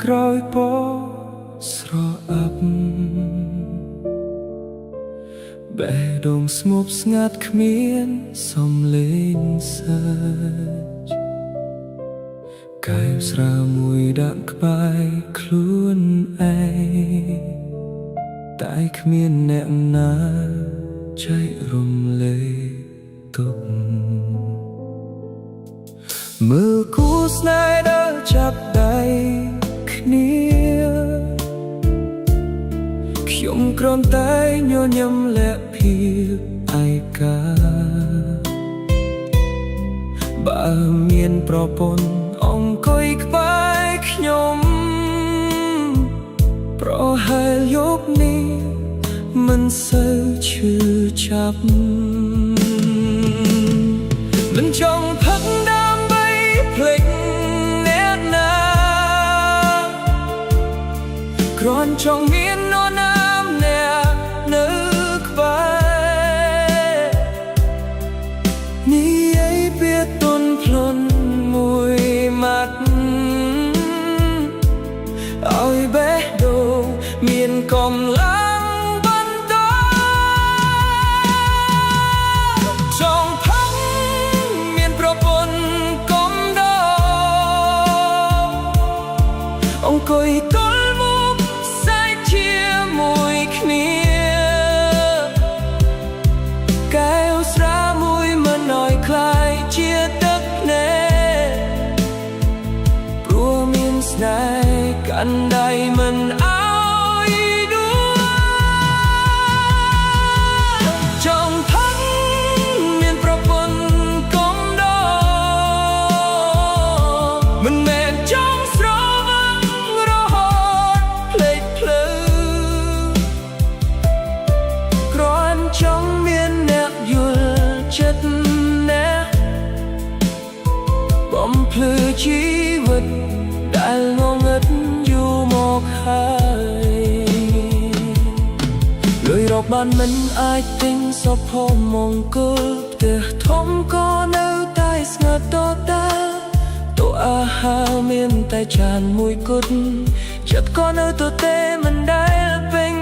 ក្រោយពណ៌ស្រអាប់បេះដូងស្ងប់ស្ងាត់គ្មានសំឡេងសើចកែវស្រាមួយដាក់ក្បែរខ្លួនឯងតែគ្មានអ្នកណាចែករំលែកទុកមើលគូស្នេហ៍ដើរចាប់ដៃគ្នាខ្ញុំគ្រាន់តែញញឹមលាក់ភាពឯកាបើមានប្រពន្ធអង្គុយក្បែរខ្ញុំប្រហែលយប់នេះមិនសូវឈឺចាប់មិនចង់ផឹកដើម្បីភ្លេចអ្នកណាគ្រាន់ចង់មាននរណាម្នាក់នៅក្បែរនិយាយពាក្យទន់ភ្លន់មួយម៉ាត់ឲ្យបេះដូងមានកម្លាំងបន្តចង់ផឹកមានប្រពន្ធកុំដងអង្គុយទល់មុខសែកជាមួយគ្នាកែវស្រាមួយមិនឲ្យคล้ายជាទឹកភ្នែកព្រោះមានស្នេហ៍កាន់ដៃមិនឲ្យដួលចង់ផឹកមានប្រពន្ធកុំដងមិនមែនចង់ស្រវឹងរហូតភ្លេចភ្លើគ្រាន់ចង់មានអ្នកយល់ចិត្តណាបំភ្លឺជីវិតដែលងងឹតយូរមកហើយលុយរកបានមិនអាចទិញសុភមង្គលផ្ទះធំក៏នៅតែស្ងាត់តតាតួអាហារមានតែចានមួយគត់ចិត្តក៏នៅទទេមិនដែលពេញ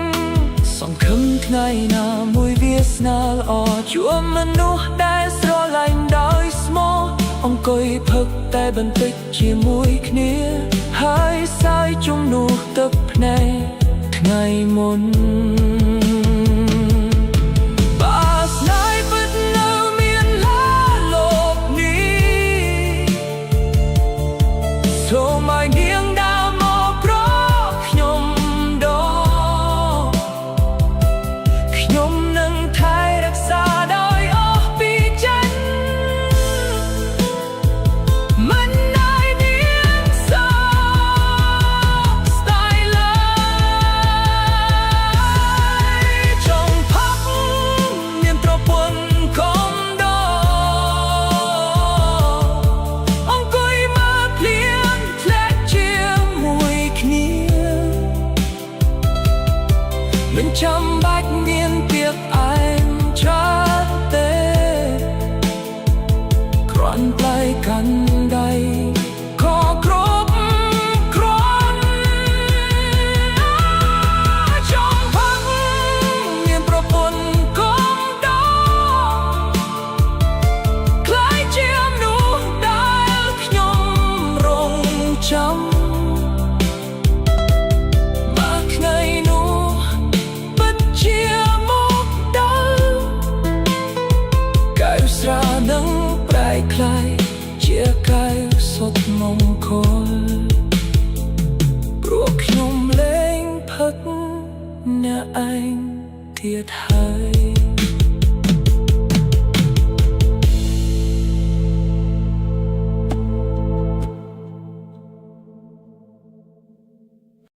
សង្ឃឹមថ្ងៃណាមួយវាសនាល្អជួបមនុស្សដែលស្រឡាញ់ដោយស្មោះអង្គុយផឹកតែបន្តិចជាមួយគ្នាហើយសាយជំនួសទឹកភ្នែកថ្ងៃមុនបើស្នេហ៍ពិតនៅមានឡាលោកនេះសូមឲ្យនាងដើរមកប្រខ្ញុំដងខ្ញុំនឹងថែរក្សាដោយអស់ពីចិនមិនឲ្យនាងសោកស្ដាយឡើយចង់ផឹកមានប្រពន្ធកុំដងអង្គុយមើលភ្លៀងធ្លាក់ជាមួយគ្នាមិនចាំបាច់មានពាក្យអែមច្រើនទេគ្រាន់តែកាន់ដៃក៏គ្រប់គ្រាន់ចង់ផឹកមានប្រពន្ធកុំដងខ្លាយជាមនុស្សដែលខ្ញុំរងចាំមកថ្ងៃនោះពិតជាមកដល់កែវស្រានឹងប្រែក្លាយជាកែវសុខមង្គលព្រោះខ្ញុំលែងផឹកអ្នកឯងទៀតហើយ